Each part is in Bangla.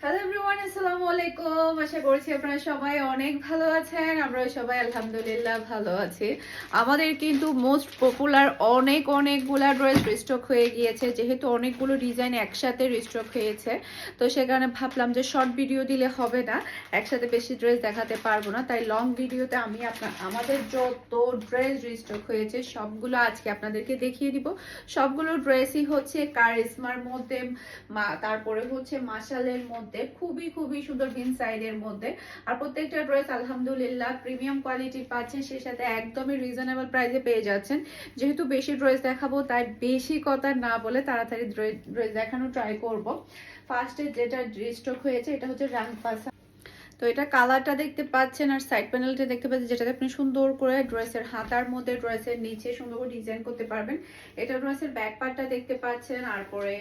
হ্যালো এভরিওয়ান, আসসালামু আলাইকুম। আশা করছি আপনারা সবাই অনেক ভালো আছেন। আমরা সবাই আলহামদুলিল্লাহ ভালো আছি। আমাদের কিন্তু মোস্ট পপুলার অনেকগুলা ড্রেস রিস্টক হয়ে গিয়েছে, যেহেতু অনেকগুলো ডিজাইন একসাথে রিস্টক হয়েছে। তো সে কারণে ভাবলাম যে শর্ট ভিডিও দিলে হবে না, একসাথে বেশি ড্রেস দেখাতে পারবো না, তাই লং ভিডিওতে আমি আমাদের যত ড্রেস রিস্টক হয়েছে সবগুলো আজকে আপনাদেরকে দেখিয়ে দিব। সবগুলো ড্রেসই হচ্ছে কারিজমার মধ্যে, তারপরে হচ্ছে মাশালের মধ্যে, খুবই সুন্দর বিন সাইডের মধ্যে। আর প্রত্যেকটা ড্রেস আলহামদুলিল্লাহ প্রিমিয়াম কোয়ালিটি পাচ্ছেন, সেই সাথে একদমই রিজনেবল প্রাইসে পেয়ে যাচ্ছেন। যেহেতু বেশি ড্রেস দেখাবো তাই বেশি কথা না বলে তাড়াতাড়ি ড্রেস দেখানো ট্রাই করব। ফার্স্টে যেটা রিস্টক হয়েছে এটা হচ্ছে রাংপাসা। তো এটা কালারটা দেখতে পাচ্ছেন আর সাইড প্যানেলটা দেখতে পাচ্ছেন, যেটাতে আপনি সুন্দর করে ড্রেসের হাতার মধ্যে ড্রেসের নিচে সুন্দর করে ডিজাইন করতে পারবেন। এটা ড্রেসের ব্যাক পার্টটা দেখতে পাচ্ছেন। আর পরে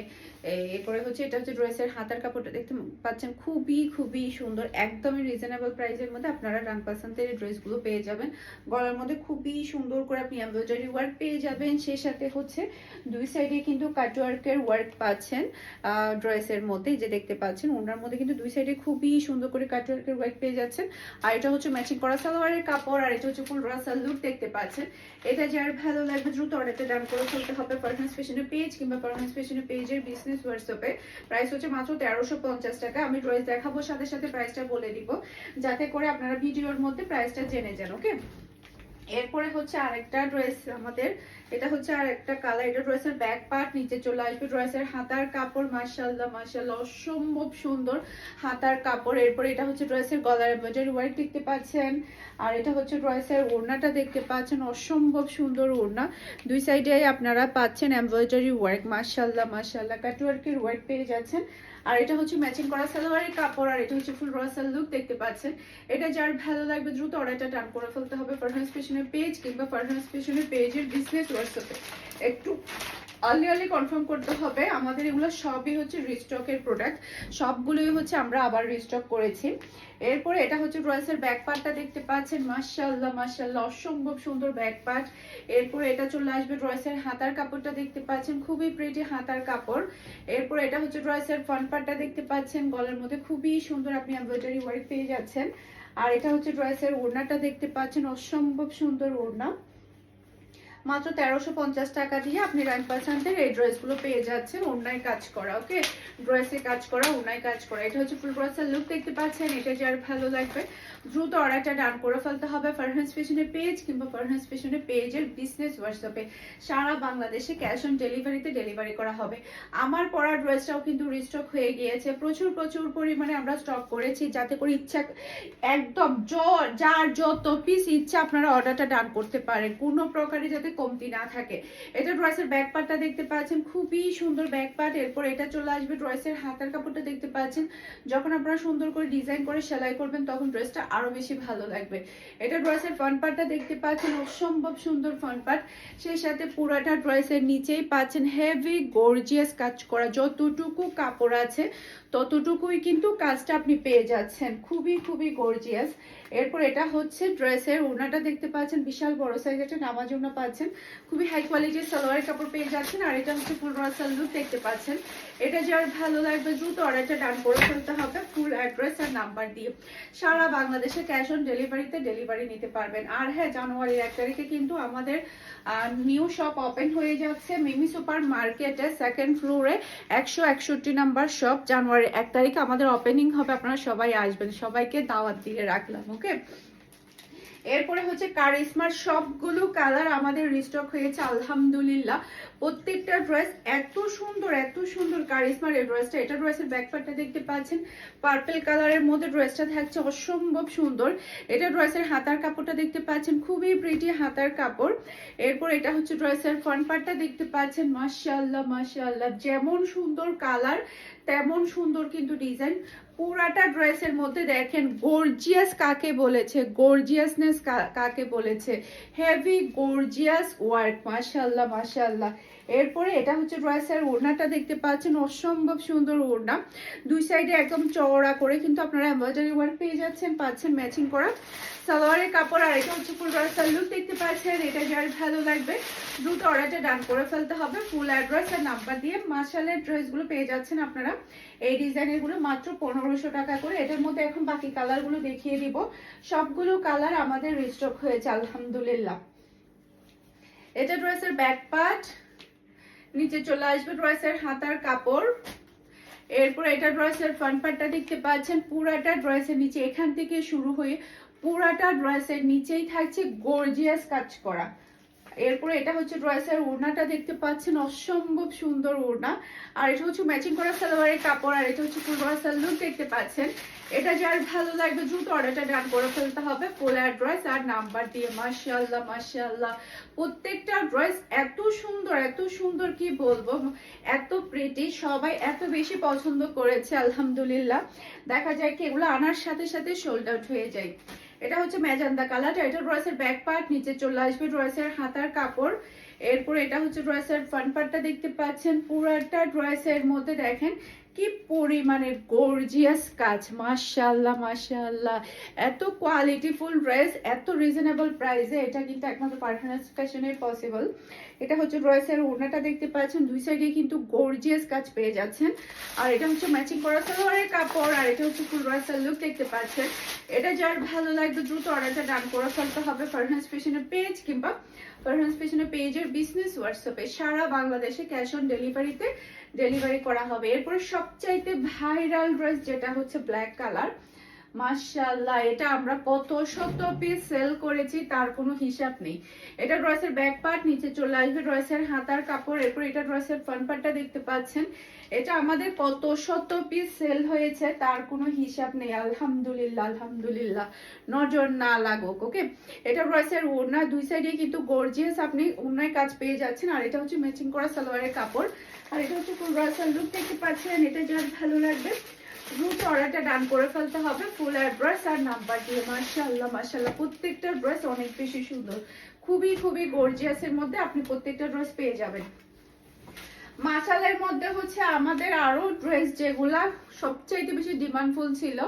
এরপরে হচ্ছে এটা হচ্ছে ড্রেসের হাতার কাপড়টা দেখতে পাচ্ছেন, খুবই সুন্দর, একদমই রিজনেবল প্রাইসের মধ্যে আপনারা রাংপাসান্তের এই ড্রেসগুলো পেয়ে যাবেন। গলার মধ্যে খুবই সুন্দর করে আপনি এমব্রয়ডারি ওয়ার্ক পেয়ে যাবেন, সেই সাথে হচ্ছে দুই সাইডে কিন্তু কাটওয়ার্কের ওয়ার্ক পাচ্ছেন ড্রেসের মধ্যে, যে দেখতে পাচ্ছেন ওনার মধ্যে কিন্তু দুই সাইডে খুবই সুন্দর করে কাটওয়ার্কের ওয়ার্ক পেয়ে যাচ্ছেন। আর এটা হচ্ছে ম্যাচিং করা সালোয়ারের কাপড়, আর এটা হচ্ছে ফুল রাসাল লুক দেখতে পাচ্ছেন। এটা যার ভালো লাগবে দ্রুত অর্ডারটা ডান করে ফেলতে হবে পারফরমেন্স ফ্যাশনের পেজ কিংবা পারফরমেন্স ফ্যাশনের পেজের বিজনেস হোয়াটসঅ্যাপে। প্রাইস হচ্ছে মাত্র 1350 টাকা। আমি ড্রেস দেখাবো সাথে সাথে প্রাইসটা বলে দিব, যাতে করে আপনারা ভিডিওর মধ্যে প্রাইসটা জেনে যান। ওকে, এরপরে হচ্ছে আরেকটা ড্রেস আমাদের, এটা হচ্ছে আরেকটা কালার। এটা ড্রেসের ব্যাক পার্ট নিচে চলে আসবে, ড্রেসের হাতার কাপড় মাশাআল্লাহ অসম্ভব সুন্দর হাতার কাপড়। এরপরে এটা হচ্ছে ড্রেসের গলার এমব্রয়ডারি ওয়ার্ক দেখতে পাচ্ছেন। আর এটা হচ্ছে ড্রেসের ওড়নাটা দেখতে পাচ্ছেন, অসম্ভব সুন্দর ওড়না। দুই সাইডে আপনারা পাচ্ছেন এমব্রয়ডারি ওয়ার্ক মাশাআল্লাহ কাটওয়ার্কের ওয়ার্ক পেয়ে যাচ্ছেন। আর এটা হচ্ছে ম্যাচিং করা সালোয়ারের কাপড়, আর এটা হচ্ছে ফুল রাসাল লুক দেখতে পাচ্ছেন। এটা যার ভালো লাগবে দ্রুত অর্ডারটা ডান করে ফেলতে হবে পারফরমেন্স ফ্যাশনের পেজ কিংবা পারফরমেন্স ফ্যাশনের পেজের বিজনেস হোয়াটসঅ্যাপে। একটু আর্লি কনফার্ম করতে হবে। আমাদের এগুলো সবই হচ্ছে রিস্টকের প্রোডাক্ট, সবগুলোই হচ্ছে আমরা আবার রিস্টক করেছি। এরপরে এটা হচ্ছে ড্রেসের ব্যাক পার্টটা দেখতে পাচ্ছেন, মাশাআল্লাহ অসম্ভব সুন্দর ব্যাক পার্ট। এরপরে এটা চলে আসবে ড্রেসের হাতার কাপড়টা দেখতে পাচ্ছেন, খুবই প্রিটি হাতার কাপড়। এরপর এটা হচ্ছে ড্রেসের ফ্রন্ট পার্টটা দেখতে পাচ্ছেন, গলার মধ্যে খুবই সুন্দর আপনি এমব্রয়ডারি ওয়ার্ক পেয়ে যাচ্ছেন। আর এটা হচ্ছে ড্রেসের ওড়নাটা দেখতে পাচ্ছেন, অসম্ভব সুন্দর ওড়না। মাত্র 1350 টাকা দিয়ে আপনি রাংপাসান্তের এই ড্রেসগুলো পেয়ে যাচ্ছেন। ওড়নায় কাজ করা, ওকে, ড্রেসে কাজ করা, ওড়নায় কাজ করা। এটা হচ্ছে ফুল ব্রাসাল লুক দেখতে পাচ্ছেন। এটা যার ভালো লাগবে দ্রুত অর্ডারটা ডান করে ফেলতে হবে পারফরমেন্স ফ্যাশনের পেজ কিংবা পারফরমেন্স ফ্যাশনের পেজের বিজনেস হোয়াটসঅ্যাপে। সারা বাংলাদেশে ক্যাশ অন ডেলিভারিতে ডেলিভারি করা হবে। আমার পরা ড্রেসটাও কিন্তু রিস্টক হয়ে গিয়েছে, প্রচুর পরিমাণে আমরা স্টক করেছি, যাতে করে ইচ্ছা একদম যার যত পিস ইচ্ছা আপনারা অর্ডারটা ডান করতে পারেন, কোনো প্রকারে যাতে কমতি না থাকে। এটা ড্রেসের ব্যাক পার্টটা দেখতে পাচ্ছেন, খুবই সুন্দর ব্যাক পার্ট। এরপর এটা চলে আসবে ড্রেসের হাতার কাপড়টা দেখতে পাচ্ছেন। যখন আপনারা সুন্দর করে ডিজাইন করে সেলাই করবেন তখন ড্রেসটা আরো বেশি ভালো লাগবে। এটা ড্রেসের ফ্রন্ট পার্টটা দেখতে পাচ্ছেন, অসম্ভব সুন্দর ফ্রন্ট পার্ট। সেই সাথে পুরাটা ড্রেসের নিচেই পাচ্ছেন হেভি গর্জিয়াস কাজ করা, যতটুকু কাপড় আছে ততটুকুই কিন্তু কাজটা আপনি পেয়ে যাচ্ছেন, খুবই গর্জিয়াস। এরপর এটা হচ্ছে ড্রেসের ওড়নাটা দেখতে পাচ্ছেন, বিশাল বড় সাইজ একটা নামাজ ওড়না পাচ্ছেন, খুবই হাই কোয়ালিটির সালোয়ারের কাপড় পেয়ে যাচ্ছেন। আর এটা হচ্ছে ফুল রাসাল লুক দেখতে পাচ্ছেন। এটা যার ভালো লাগবে দ্রুত অর্ডারটা ডান করে ফেলতে হবে ফুল অ্যাড্রেস আর নাম্বার দিয়ে। সারা বাংলাদেশে ক্যাশ অন ডেলিভারিতে ডেলিভারি নিতে পারবেন। আর হ্যাঁ, জানুয়ারির 1 তারিখে কিন্তু আমাদের নিউ শপ ওপেন হয়ে যাচ্ছে মিমি সুপার মার্কেটে, সেকেন্ড ফ্লোরে 161 নাম্বার শপ। জানুয়ারির 1 তারিখে আমাদের ওপেনিং হবে, আপনারা সবাই আসবেন, সবাইকে দাওয়াত দিয়ে রাখলাম। ওকে, এরপরে হচ্ছে কারিজমার সবগুলো কালার আমাদের রিস্টক হয়েছে আলহামদুলিল্লাহ। প্রত্যেকটা ড্রেস এত সুন্দর কারিজমার এই ড্রেসটা। এটা ড্রেসের ব্যাক পার্টটা দেখতে পাচ্ছেন, পার্পল কালারের মধ্যে ড্রেসটা থাকছে, অসম্ভব সুন্দর। এটা ড্রেসের হাতার কাপড়টা দেখতে পাচ্ছেন, খুবই প্রিটি হাতার কাপড়। এরপর এটা হচ্ছে ড্রেসের ফ্রন্ট পার্টটা দেখতে পাচ্ছেন, মাশাআল্লাহ যেমন সুন্দর কালার তেমন সুন্দর কিন্তু ডিজাইন। পুরাটা ড্রেসের মধ্যে দেখেন গর্জিয়াস কাকে বলেছে, গর্জিয়াসনেস কাকে বলেছে, হেভি গর্জিয়াস ওয়ার্ক, মাশাআল্লাহ। এরপরে এটা হচ্ছে ড্রেসের ওড়নাটা দেখতে পাচ্ছেন, অসম্ভব সুন্দর ওড়না, দুই সাইডে একদম চওড়া করে কিন্তু আপনারা এমব্রয়ডারি ওয়ার্ক পেয়ে পাচ্ছেন ম্যাচিং করা সালোয়ারের কাপড়। আর এটা হচ্ছে ফুল ড্রেসের লুক দেখতে পাচ্ছেন। এটা যার ভালো লাগবে দ্রুত অর্ডারটা ডান করে ফেলতে হবে। ফুল অ্যাড্রেস আর নাম্বার দিয়ে মাশাআল্লাহ ড্রেসগুলো পেয়ে যাচ্ছেন আপনারা। এই ডিজাইনের গুলো মাত্র 1500 টাকা করে। এটার মধ্যে এখন বাকি কালারগুলো দেখিয়ে দিব। সবগুলো কালার আমাদের রিস্টক হয়েছে আলহামদুলিল্লাহ। এটা ড্রেসের ব্যাক পার্ট, নিচে চলে আসবে ড্রেসের হাতার কাপড়। এরপর এটা ড্রেসের ফ্রন্ট পার্টটা দেখতে পাচ্ছেন, পুরাটা ড্রেসের নিচে এখান থেকে শুরু হয়ে পুরাটা ড্রেসের নিচেই থাকছে গর্জিয়াস কাজ করা। এরপরে এটা হচ্ছে ড্রেসের ওড়নাটা দেখতে পাচ্ছেন, অসম্ভব সুন্দর ওড়না। আর এটা হচ্ছে ম্যাচিং করা সালোয়ারের কাপড়। আর এটা হচ্ছে ফুল ড্রেসের লুক দেখতে পাচ্ছেন। এটা যার ভালো লাগবে দ্রুত অর্ডারটা ডান করে ফেলতে হবে ফুল অ্যাড্রেস আর নাম্বার দিয়ে। মাশাআল্লাহ মাশাআল্লাহ, প্রত্যেকটা ড্রেস এত সুন্দর কি বলবো, এত প্রিটি, সবাই এত বেশি পছন্দ করেছে আলহামদুলিল্লাহ। দেখা যায় কি এগুলো আনার সাথে সাথে সোল্ড আউট হয়ে যায়। এটা হচ্ছে ম্যাজেন্ডা কালার। এটা ড্রেসের ব্যাক পার্ট, নিচে চলে আসবে ড্রেসের হাতার কাপড়। এরপর এটা হচ্ছে ড্রেসের ফ্রন্ট পার্টটা দেখতে পাচ্ছেন। পুরাটা ড্রেসের মধ্যে দেখেন কি পরিমাণে গর্জিয়াস কাজ, মাশাআল্লাহ মাশাআল্লাহ। এত কোয়ালিটিফুল ড্রেস এত রিজনেবল প্রাইসে, এটা কিন্তু একমাত্র পারফরমেন্স ফ্যাশনে পসিবল। এটা হচ্ছে ড্রেসের ওড়নাটা দেখতে পাচ্ছেন, দুই সাইডে কিন্তু গর্জিয়াস কাজ পেয়ে যাচ্ছেন। আর এটা হচ্ছে ম্যাচিং করা সালোয়ারের কাপড়। আর এটা হচ্ছে ফুল ড্রেসের লুক দেখতে পাচ্ছেন। এটা যার ভালো লাগবে দ্রুত অর্ডারটা ডান করে ফেলতে হবে পারফরমেন্স ফ্যাশনের পেজ কিংবা পারফরমেন্স ফ্যাশনের পেজের বিজনেস হোয়াটসঅ্যাপে। সারা বাংলাদেশে ক্যাশ অন ডেলিভারিতে ডেলিভারি করা হবে। এরপর সবচাইতে ভাইরাল ড্রেস যেটা হচ্ছে ব্ল্যাক কালার, মাশাআল্লাহ, এটা আমরা কত শত পিস সেল করেছি তার কোনো হিসাব নেই। এটা ড্রেসের ব্যাক পার্ট, নিচে চলে আসবে ড্রেসের হাতার কাপড়। এরপর এটা ড্রেসের ফ্রন্ট পার্টটা দেখতে পাচ্ছেন। এটা আমাদের কত শত পিস সেল হয়েছে তার কোনো হিসাব নেই আলহামদুলিল্লাহ আলহামদুলিল্লাহ, নজর না লাগুক। ওকে, এটা ড্রেসের ওড়না, দুই সাইডে কিন্তু গর্জিয়াস আপনি ওড়নায় কাজ পেয়ে যাচ্ছেন। আর এটা হচ্ছে ম্যাচিং করা সালোয়ারের কাপড়। আর এটা হচ্ছে ফুল ড্রেসের লুক দেখতে পাচ্ছেন। এটা যার ভালো লাগবে দ্রুত অর্ডারটা ডান করে ফেলতে হবে ফুল অ্যাড্রেস আর নাম্বার দিয়ে। মাশাআল্লাহ মাশাআল্লাহ, প্রত্যেকটা ড্রেস অনেক বেশি সুন্দর, খুবই গর্জিয়াসের মধ্যে আপনি প্রত্যেকটা ড্রেস পেয়ে যাবেন। মাশাআল্লাহর মধ্যে হচ্ছে আমাদের আরো ড্রেস যেগুলা সবচাইতে বেশি ডিমান্ডফুল ছিল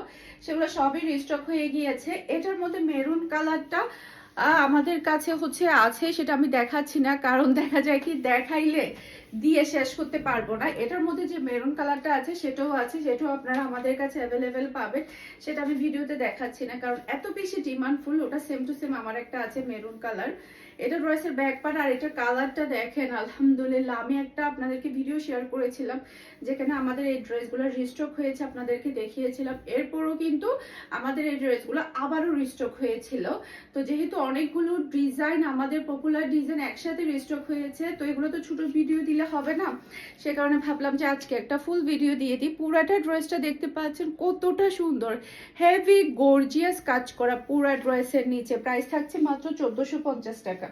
সেগুলো সবই রিস্টক হয়ে গিয়েছে। এটার মধ্যে মেরুন কালারটা আমাদের কাছে হচ্ছে আছে, সেটা আমি দেখাচ্ছি না, কারণ দেখা যায় কি দেখাইলে দিয়ে শেষ করতে পারবো না। এটার মধ্যে যে মেরুন কালারটা আছে সেটাও আছে, সেটাও আপনারা আমাদের কাছে অ্যাভেলেবেল পাবেন। সেটা আমি ভিডিওতে দেখাচ্ছি না কারণ এত বেশি ডিমান্ডফুল। ওটা সেম টু সেম আমার একটা আছে মেরুন কালার। এটা ড্রেসের ব্যাক পার্ট। আর এটা কালারটা দেখেন আলহামদুলিল্লাহ, আমি একটা আপনাদেরকে ভিডিও শেয়ার করেছিলাম যেখানে আমাদের এই ড্রেসগুলো রিস্টক হয়েছে, আপনাদেরকে দেখিয়েছিলাম। এরপরও কিন্তু আমাদের এই ড্রেসগুলো আবারও রিস্টক হয়েছিল। তো যেহেতু অনেকগুলো ডিজাইন, আমাদের পপুলার ডিজাইন একসাথে রিস্টক হয়েছে, তো এগুলো তো ছোট ভিডিও দিলে হবে না, সে কারণে ভাবলাম যে আজকে একটা ফুল ভিডিও দিয়ে দিই। পুরাটা ড্রেসটা দেখতে পাচ্ছেন কতটা সুন্দর, হেভি গর্জিয়াস কাজ করা পুরা ড্রেসের নিচে। প্রাইস থাকছে মাত্র 1450 টাকা।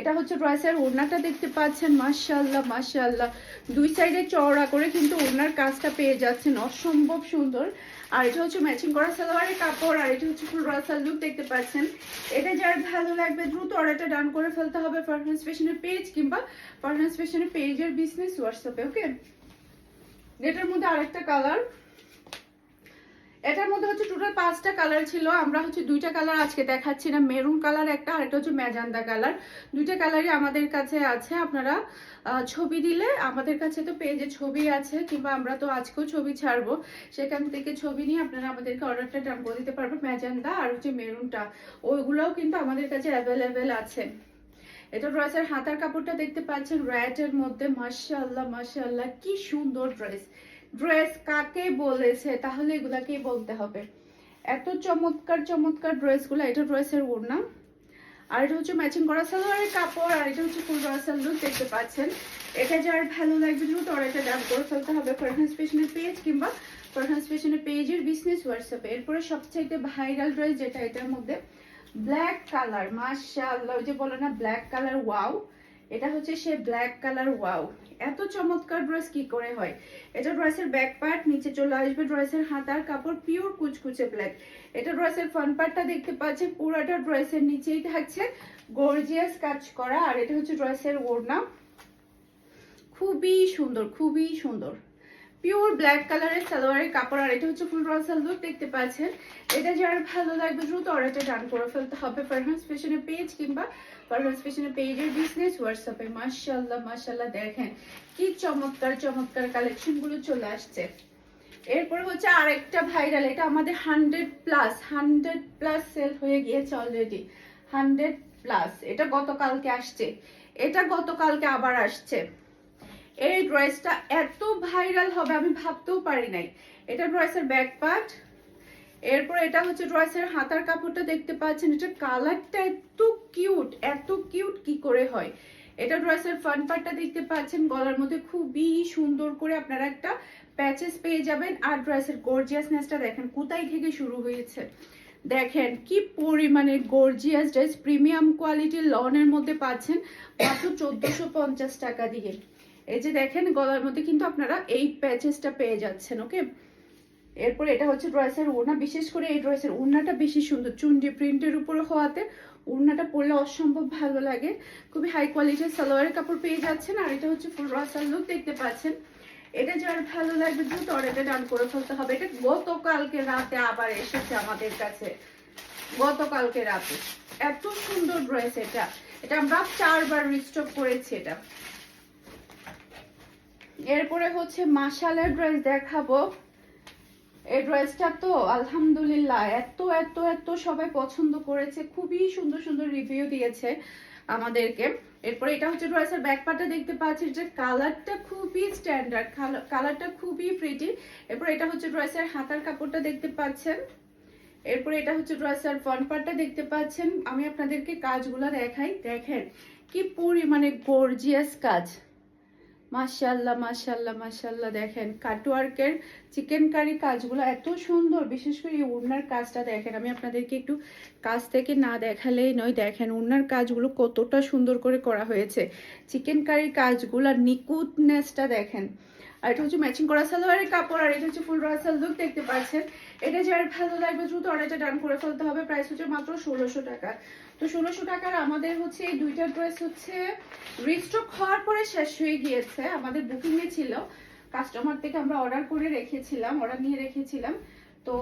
এটা হচ্ছে ড্রেসের ওড়নাটা দেখতে পাচ্ছেন, মাশাআল্লাহ মাশাআল্লাহ, দুই সাইডে চওড়া করে কিন্তু ওড়নার কাজটা পেয়ে যাচ্ছেন, অসম্ভব সুন্দর। আর এটা হচ্ছে ম্যাচিং করা সালোয়ারের কাপড়। আর এটা হচ্ছে ফুল ড্রেসের লুক দেখতে পাচ্ছেন। এটা যার ভালো লাগবে দ্রুত অর্ডারটা ডান করে ফেলতে হবে পারফরমেন্স ফ্যাশনের পেজ কিংবা পারফরমেন্স ফ্যাশনের পেজের বিজনেস হোয়াটসঅ্যাপে। ওকে, এটার মধ্যে আরেকটা কালার, এটার মধ্যে হচ্ছে টোটাল 5টা কালার ছিল, আমরা হচ্ছে 2টা কালার আজকে দেখাচ্ছি না, মেরুন কালার একটা আর একটা হচ্ছে ম্যাজেন্ডা কালার। 2টা কালারই আমাদের কাছে আছে। আপনারা ছবি দিলে আমাদের কাছে তো পেজে ছবি আছে, কিংবা আমরা তো আজকেও ছবি ছাড়বো, সেখান থেকে ছবি নিয়ে আপনারা আমাদেরকে অর্ডারটা ডান করে দিতে পারবেন। ম্যাজেন্ডা আর হচ্ছে মেরুনটা, ওইগুলোও কিন্তু আমাদের কাছে অ্যাভেলেবেল আছে। এটা ড্রেসের হাতার কাপড়টা দেখতে পাচ্ছেন রেডের মধ্যে, মাশাআল্লাহ মাশাআল্লাহ, কি সুন্দর ড্রেস। ড্রেস কাকে বলেছে তাহলে এগুলাকেই বলতে হবে, এত চমৎকার চমৎকার ড্রেসগুলো। এটা ড্রেসের ওড়না। আর এটা হচ্ছে ম্যাচিং করা সালোয়ারের কাপড়। আর এটা হচ্ছে ফুল ড্রেসের লুক দেখতে পাচ্ছেন। এটা যার ভালো লাগবে দ্রুত অর্ডারটা ডান করে ফেলতে হবে পারফরমেন্স ফ্যাশনের পেজ কিংবা পারফরমেন্স ফ্যাশনের পেজের বিজনেস হোয়াটসঅ্যাপে। এরপরে সবচাইতে ভাইরাল ড্রেস যেটা, এটার মধ্যে ব্ল্যাক কালার, মাশাআল্লাহ, ওই যে বলে না ব্ল্যাক কালার ওয়াও, এটা হচ্ছে সে ব্ল্যাক কালার ওয়াও। এত চমৎকার ড্রেস কি করে হয়। এটা ড্রেসের ব্যাক পার্ট, নিচে চলে আসবে ড্রেসের হাতার কাপড়, পিওর কুচকুচে ব্ল্যাক। এটা ড্রেসের ফ্রন্ট পার্টটা দেখতে পাচ্ছেন, পুরোটা ড্রেসের নিচেই থাকছে গর্জিয়াস কাজ করা। আর এটা হচ্ছে ড্রেসের ওড়না। খুবই সুন্দর, খুবই সুন্দর। পিওর ব্ল্যাক কালারের সালোয়ারের কাপড়, আর এটা হচ্ছে ফুল রাসাল লুক দেখতে পাচ্ছেন। এটা যার ভালো লাগবে দ্রুত অর্ডারটা ডান করে ফেলতে হবে ফারহানস ফ্যাশনের পেজ কিংবা ফারহানস ফ্যাশনের পেজের বিজনেস হোয়াটসঅ্যাপে। মাশাআল্লাহ মাশাআল্লাহ, দেখেন কি চমৎকার চমৎকার কালেকশন গুলো চলে আসছে। এরপরে হচ্ছে আরেকটা ভাইরাল, এটা আমাদের 100+ সেল হয়ে গিয়েছে অলরেডি, 100+। এটা গতকালকে আসছে, এটা গতকালকে আবার আসছে। এই ড্রেসটা এত ভাইরাল হবে আমি ভাবতেও পারি নাই। এটা ড্রেসের ব্যাক পার্ট, এরপর এটা হচ্ছে ড্রেসের হাতার কাপড়টা দেখতে পাচ্ছেন। এটা কালারটা এত কিউট কি করে হয়। এটা ড্রেসের ফ্রন্ট পার্টটা দেখতে পাচ্ছেন, গলার মধ্যে খুবই সুন্দর করে আপনারা একটা প্যাচেস পেয়ে যাবেন। আর ড্রেসের গর্জিয়াসনেসটা দেখেন কোথায় থেকে শুরু হয়েছে, দেখেন কি পরিমাণে গর্জিয়াস ড্রেস। প্রিমিয়াম কোয়ালিটির লনের মধ্যে পাচ্ছেন মাত্র 1450 টাকা দিয়ে। এই যে দেখেন গলার মধ্যে কিন্তু আপনারা এই প্যাচেসটা পেয়ে যাচ্ছেন। ওকে, এরপর এটা হচ্ছে ড্রেসের ওড়না। বিশেষ করে এই ড্রেসের ওড়নাটা বেশি সুন্দর, চুন্ডি প্রিন্টের উপরে হওয়াতে ওড়নাটা পরলে অসম্ভব ভালো লাগে। খুবই হাই কোয়ালিটির সালোয়ারের কাপড় পেয়ে যাচ্ছেন। আর এটা হচ্ছে ফুল রাসাল লুক দেখতে পাচ্ছেন। এটা যার ভালো লাগবে দ্রুত অর্ডারটা ডান করে ফেলতে হবে। এটা গতকালকে রাতে আবার এসেছে আমাদের কাছে, গতকালকে রাতে। এত সুন্দর ড্রেস এটা, এটা আমরা 4বার রিস্টক করেছি এটা। এরপরে হচ্ছে মাশালের ড্রেস দেখাবো। এই ড্রেসটা তো আলহামদুলিল্লাহ এত এত এত সবাই পছন্দ করেছে, খুবই সুন্দর সুন্দর রিভিউ দিয়েছে আমাদেরকে। এরপরে এটা হচ্ছে ড্রেসের ব্যাক পার্টটা দেখতে পাচ্ছি, যে কালারটা খুবই স্ট্যান্ডার্ড, কালারটা খুবই প্রিটি। এরপর এটা হচ্ছে ড্রেসের হাতার কাপড়টা দেখতে পাচ্ছেন। এরপরে এটা হচ্ছে ড্রেসের ফ্রন্ট পার্টটা দেখতে পাচ্ছেন। আমি আপনাদেরকে কাজগুলো দেখাই, দেখেন কি পরিমাণে গর্জিয়াস কাজ। মাশাআল্লাহ মাশাআল্লাহ মাশাআল্লাহ, দেখেন কাটওয়ার্কের চিকেন কারি কাজগুলো এত সুন্দর। বিশেষ করে এই ওড়নার কাজটা দেখেন, আমি আপনাদেরকে একটু কাছ থেকে না দেখালেই নয়। দেখেন ওড়নার কাজগুলো কতটা সুন্দর করে করা হয়েছে, চিকেন কারি কাজগুলো নিখুঁতনেসটা দেখেন। আর এটা হচ্ছে ম্যাচিং করা সালোয়ারের কাপড়, আর এটা হচ্ছে ফুল রাসাল লুক দেখতে পাচ্ছেন। এটা যার ভালো লাগবে দ্রুত অর্ডারটা ডান করে ফেলতে হবে। প্রাইস হচ্ছে মাত্র 1600 টাকা। তো 1600 টাকার আমাদের হচ্ছে এই দুইটা ড্রেস হচ্ছে রিস্টক হওয়ার পরে শেষ হয়ে গিয়েছে, আমাদের বুকিং এ ছিল, কাস্টমার থেকে আমরা অর্ডার করে রেখেছিলাম, অর্ডার নিয়ে রেখেছিলাম। তো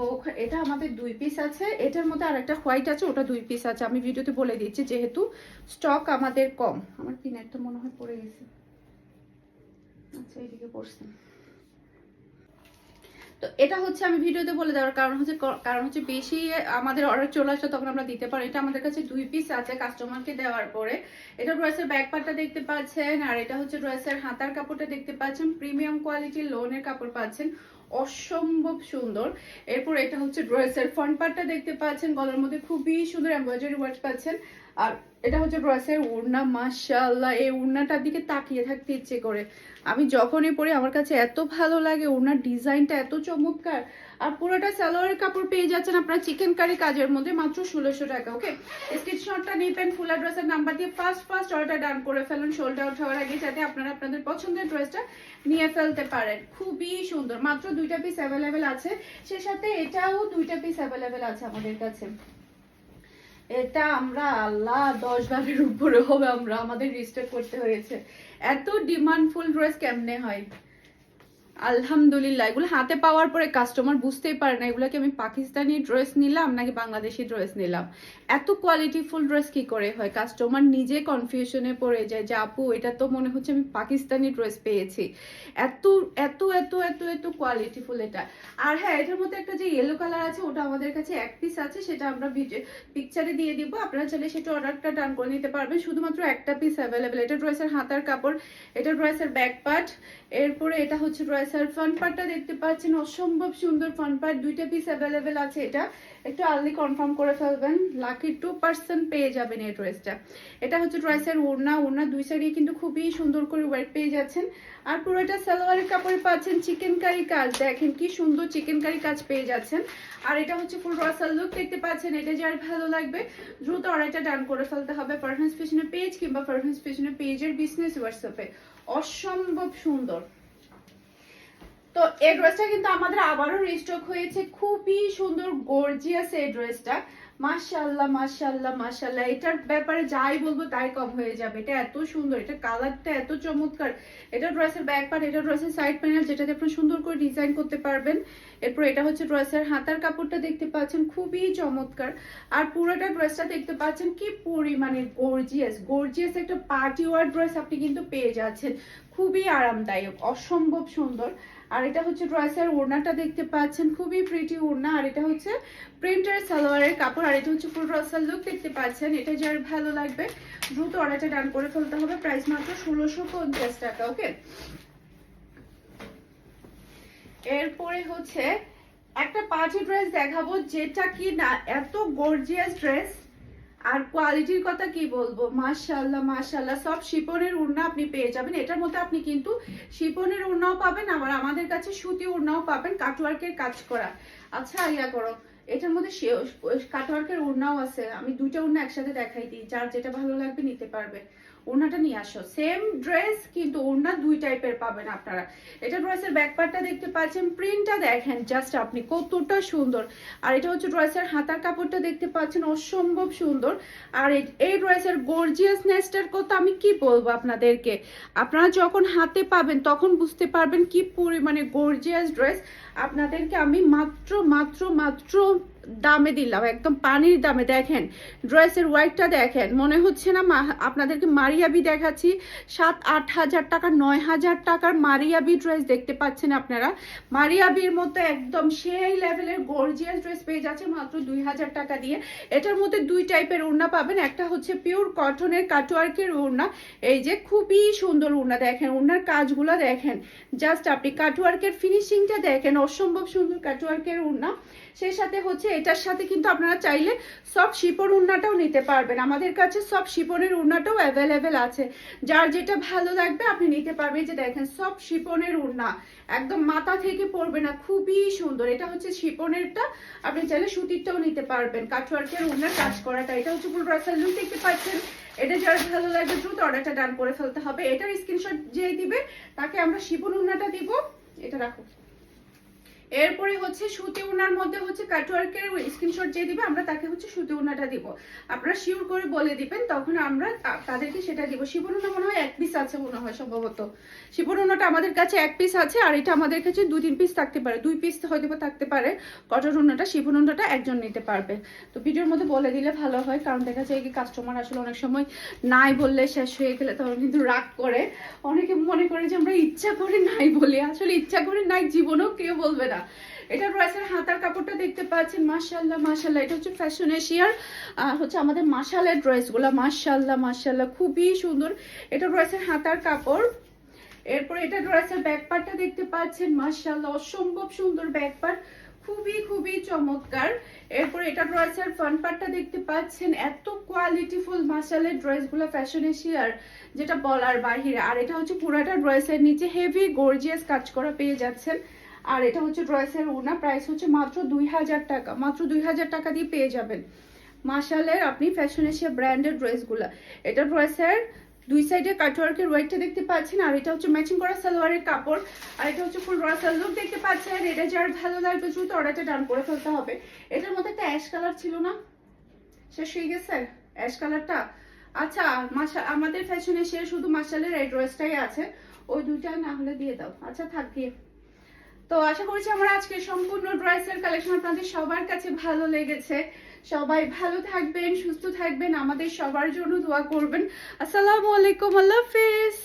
এটা আমাদের 2 পিস আছে, এটার মধ্যে আরেকটা হোয়াইট আছে, ওটা 2 পিস আছে। আমি ভিডিওতে বলে দিচ্ছি যেহেতু স্টক আমাদের কম। আমার পিনেরটা মনে হয় পড়ে গেছে, আচ্ছা এইদিকে পড়ছে। তো এটা হচ্ছে আমি ভিডিওতে বলে দেওয়ার কারণ হচ্ছে বেশি আমাদের অর্ডার চলে আসলে তখন আমরা দিতে পারি। এটা আমাদের কাছে 2 পিস আছে কাস্টমারকে দেওয়ার পরে। এটা ড্রেসের ব্যাক পার্টটা দেখতে পাচ্ছেন, আর এটা হচ্ছে ড্রেসের হাতার কাপড়টা দেখতে পাচ্ছেন। প্রিমিয়াম কোয়ালিটির লোনের কাপড় পাচ্ছেন, অসম্ভব সুন্দর। এরপর এটা হচ্ছে ড্রেসের ফ্রন্ট পার্টটা দেখতে পাচ্ছেন, গলার মধ্যে খুবই সুন্দর এমব্রয়ডারি ওয়ার্ক পাচ্ছেন। আর এটা হচ্ছে ড্রেসের ওড়না। মাশাআল্লাহ, এই ওড়নাটার দিকে তাকিয়ে থাকতে ইচ্ছে করে। আমি যখনই পরি আমার কাছে এত ভালো লাগে, ওড়নার ডিজাইনটা এত চমৎকার। আর পুরোটা সালোয়ারের কাপড় পেয়ে যাচ্ছেন আপনারা চিকেন কারি কাজের মধ্যে মাত্র 1600 টাকা। ওকে, স্ক্রিনশটটা নেবেন, ফুল অ্যাড্রেসের নাম্বার দিয়ে ফার্স্ট অর্ডার ডান করে ফেলুন সোল্ড আউট হওয়ার আগে, যাতে আপনারা আপনাদের পছন্দের ড্রেসটা নিয়ে ফেলতে পারেন। খুবই সুন্দর, মাত্র 2টা পিস অ্যাভেলেবেল আছে, সে সাথে এটাও 2টা পিস অ্যাভেলেবেল আছে আমাদের কাছে। এটা আমরা আল্লাহ 10 বারের উপরে হবে আমাদের রিস্টক করতে হয়েছে। এত ডিমান্ডফুল ড্রেস কেমনে হয়, আলহামদুলিল্লাহ। এগুলো হাতে পাওয়ার পরে কাস্টমার বুঝতেই পারে না এগুলোকে আমি পাকিস্তানি ড্রেস নিলাম নাকি বাংলাদেশি ড্রেস নিলাম। এত কোয়ালিটিফুল ড্রেস কি করে হয়, কাস্টমার নিজে কনফিউশনে পড়ে যায় যে আপু এটা তো মনে হচ্ছে আমি পাকিস্তানি ড্রেস পেয়েছি। এত এত এত এত এত কোয়ালিটিফুল এটা। আর হ্যাঁ, এটার মধ্যে একটা যে ইয়েলো কালার আছে ওটা আমাদের কাছে 1 পিস আছে, সেটা আমরা পিকচারে দিয়ে দিব, আপনারা চাইলে সেটা অর্ডারটা ডান করে নিতে পারবেন। শুধুমাত্র একটা পিস অ্যাভেলেবেল। এটা ড্রেসের হাতার কাপড়, এটা ড্রেসের ব্যাক পার্ট। এরপরে এটা হচ্ছে ড্রেসের ফ্রন্ট পার্টটা দেখতে পাচ্ছেন, অসম্ভব সুন্দর ফ্রন্ট পার্ট। 2টা পিস অ্যাভেলেবেল আছে। এটা একটু আর্লি কনফার্ম করে ফেলবেন, লাকি 2% পেয়ে যাবেন এই ড্রেসটা। এটা হচ্ছে ড্রেসের ওড়না 2 সাইডে কিন্তু খুবই সুন্দর করে ওয়ার্ক পেয়ে যাচ্ছেন। আর পুরোটা সালোয়ারের কাপড়ে পাচ্ছেন চিকেন কারি কাজ, দেখেন কি সুন্দর চিকেন কারি কাজ পেয়ে যাচ্ছেন। আর এটা হচ্ছে ফুল রাসাল লুক দেখতে পাচ্ছেন। এটা যার ভালো লাগবে দ্রুত অর্ডারটা ডান করে ফেলতে হবে ফারহানস ফ্যাশনের পেজ কিংবা ফারহানস ফ্যাশনের পেজের বিজনেস হোয়াটসঅ্যাপে। অসম্ভব সুন্দর। তো এই ড্রেসটা কিন্তু আমাদের আবারও রিস্টক হয়েছে, খুবই সুন্দর গর্জিয়াস এই ড্রেসটা। মাশাআল্লাহ মাশাআল্লাহ মাশাআল্লাহ, এটার ব্যাপারে যাই বলবো তাই কম হয়ে যাবে। এটা এত সুন্দর, এটা কালারটা এত চমৎকার। এটা ড্রেসের ব্যাক পার্ট, এটা ড্রেসের সাইড প্যানেল, যেটাতে আপনি সুন্দর করে ডিজাইন করতে পারবেন। এরপর এটা হচ্ছে ড্রেসের হাতার কাপড়টা দেখতে পাচ্ছেন, খুবই চমৎকার। আর পুরোটা ড্রেসটা দেখতে পাচ্ছেন কি পরিমাণে গর্জিয়াস গর্জিয়াস একটা পার্টি ওয়ার ড্রেস আপনি কিন্তু পেয়ে যাচ্ছেন। খুবই আরামদায়ক, অসম্ভব সুন্দর। আর এটা হচ্ছে ড্রেসের ওড়নাটা দেখতে পাচ্ছেন, খুবই প্রিটি ওড়না। আর এটা হচ্ছে প্রিন্টার সালোয়ারের কাপড়। আর এটা হচ্ছে ফুল ড্রেসের লুক দেখতে পাচ্ছেন। এটা যার ভালো লাগবে দ্রুত অর্ডারটা ডান করে ফেলতে হবে। প্রাইস মাত্র 1650 টাকা। ওকে, এরপরে হচ্ছে একটা পার্টি ড্রেস দেখাবো, যেটা কি না এত গর্জিয়াস ড্রেস, আর কোয়ালিটির কথা কি বলবো, মাশাআল্লাহ মাশাআল্লাহ। সব শিপনের ওড়না আপনি পেয়ে যাবেন। এটার মধ্যে আপনি কিন্তু শিপনের ওড়নাও পাবেন, আবার আমাদের কাছে সুতি ওড়নাও পাবেন, কাটওয়ার্কের কাজ করা। আচ্ছা ইয়া করো, এটার মধ্যে কাটওয়ার্কের ওড়নাও আছে। আমি দুইটা ওড়না একসাথে দেখাই দিই, যার যেটা ভালো লাগবে নিতে পারবে। ওড়নাটা নিয়ে আসো, সেম ড্রেস কিন্তু ওড়না দুই টাইপের পাবেন আপনারা। এটা ড্রেসের ব্যাক পার্টটা দেখতে পাচ্ছেন, প্রিন্টটা দেখেন জাস্ট আপনি কতটা সুন্দর। আর এটা হচ্ছে ড্রেসের হাতার কাপড়টা দেখতে পাচ্ছেন, অসম্ভব সুন্দর। আর এই ড্রেসের গর্জিয়াসনেসটার কথা আমি কি বলবো আপনাদেরকে, আপনারা যখন হাতে পাবেন তখন বুঝতে পারবেন কি পরিমাণে গর্জিয়াস ড্রেস। আপনাদেরকে আমি মাত্র মাত্র মাত্র দামে দিলাম, একদম পানির দামে। দেখেন ড্রেসের ওয়াইটটা দেখেন, মনে হচ্ছে না আপনাদেরকে মারিয়াবি দেখাচ্ছি। 7-8 হাজার টাকা, 9 হাজার টাকার মারিয়াবি ড্রেস দেখতে পাচ্ছেন আপনারা। মারিয়াবির মতো একদম সেই লেভেলের গর্জিয়াস ড্রেস পেয়ে যাচ্ছে মাত্র 2000 টাকা দিয়ে। এটার মধ্যে দুই টাইপের ওড়না পাবেন, একটা হচ্ছে পিওর কটনের কাটওয়ার্কের ওড়না। এই যে খুবই সুন্দর ওড়না, দেখেন ওড়নার কাজগুলো দেখেন জাস্ট আপনি, কাটওয়ার্কের ফিনিশিংটা দেখেন, অসম্ভব সুন্দর কাটওয়ার্কের ওড়না। সেই সাথে হচ্ছে এটার সাথে কিন্তু আপনারা চাইলে সব শিপন ওড়নাটাও নিতে পারবেন। আমাদের কাছে সব শিপনের ওড়নাটাও অ্যাভেলেবেল আছে, যার যেটা ভালো লাগবে আপনি নিতে পারবেন। যে দেখেন সব শিপনের ওড়না, একদম মাথা থেকে পড়বে না, খুবই সুন্দর। এটা হচ্ছে শিপনেরটা, আপনি চাইলে সুতিরটাও নিতে পারবেন। কাটওয়ার্কের ওড়নার কাজ করাটা, এটা হচ্ছে পুরো ড্রেসের লুক দেখতে পাচ্ছেন। এটা যার ভালো লাগবে দ্রুত অর্ডারটা ডান করে ফেলতে হবে। এটার স্ক্রিনশট যে দিবে তাকে আমরা শিপন ওড়নাটা দিব। এটা রাখো। এরপরে হচ্ছে সুতি ওড়নার মধ্যে হচ্ছে কাটওয়ার্কের স্ক্রিনশট যে দিবে আমরা তাকে হচ্ছে সুতি ওড়নাটা দিব। আপনারা শিওর করে বলে দিবেন, তখন আমরা তাদেরকে সেটা দিব। শিপন ওড়না মনে হয় এক পিস আছে, মনে হয় সম্ভবত শিপন ওড়নাটা আমাদের কাছে এক পিস আছে। আর এটা আমাদের কাছে 2-3 পিস থাকতে পারে, 2 পিস হয়তো থাকতে পারে। কটন ওড়নাটা, শিপন ওড়নাটা একজন নিতে পারবে। তো ভিডিওর মধ্যে বলে দিলে ভালো হয়, কারণ দেখা যায় কি কাস্টমার আসলে অনেক সময় নাই বললে শেষ হয়ে গেলে তখন কিন্তু রাগ করে। অনেকে মনে করে যে আমরা ইচ্ছা করে নাই বলি, আসলে ইচ্ছা করে নাই জীবনেও কেউ বলবে না। এটা ড্রেসের হাতার কাপড়টা দেখতে পাচ্ছেন, মাশাআল্লাহ মাশাআল্লাহ। এটা হচ্ছে ফ্যাশন এশিয়ার হচ্ছে আমাদের মাশালের ড্রেসগুলো, মাশাআল্লাহ মাশাআল্লাহ খুবই সুন্দর। এটা ড্রেসের হাতার কাপড়। এরপর এটা ড্রেসের ব্যাক পার্টটা দেখতে পাচ্ছেন, মাশাআল্লাহ অসম্ভব সুন্দর ব্যাক পার্ট, খুবই খুবই চমৎকার। এরপর এটা ড্রেসের ফ্রন্ট পার্টটা দেখতে পাচ্ছেন, এত কোয়ালিটিফুল মাশালের ড্রেসগুলো ফ্যাশন এশিয়ার, যেটা বলার বাহিরে। আর এটা হচ্ছে পুরাটা ড্রেসের নিচে হেভি গর্জিয়াস কাজ করা পেয়ে যাচ্ছেন। আর এটা হচ্ছে ড্রেসের ওড়না, প্রাইস হচ্ছে মাত্র 2000 টাকা, মাত্র 2000 টাকা দিয়ে পেয়ে যাবেন মাশালের আপনি ফ্যাশন এশিয়া ব্র্যান্ডের ড্রেসগুলো। এটা ড্রেসের দুই সাইডে কাটওয়ার্কের ওয়াইটটা দেখতে পাচ্ছেন। আর এটা হচ্ছে ম্যাচিং করা সালোয়ারের কাপড়। আর এটা হচ্ছে ফুল ড্রেসের লুক দেখতে পাচ্ছেন। এটা যার ভালো লাগবে দ্রুত অর্ডারটা ডান করে ফেলতে হবে। এটার মধ্যে একটা অ্যাশ কালার ছিল না, শেষ হয়ে গেছে অ্যাশ কালারটা। আচ্ছা আমাদের ফ্যাশন এশিয়া শুধু মাশালের এই ড্রেসটাই আছে, ওই দুইটা না হলে দিয়ে দাও। আচ্ছা থাক দিয়ে। তো আশা করছি আমার আজকে সম্পূর্ণ ড্রেসের কালেকশন আপনাদের সবার কাছে ভালো লেগেছে। সবাই ভালো থাকবেন, সুস্থ থাকবেন, আমাদের সবার জন্য দোয়া করবেন। আসসালামু আলাইকুম, আল্লাহ হাফেজ।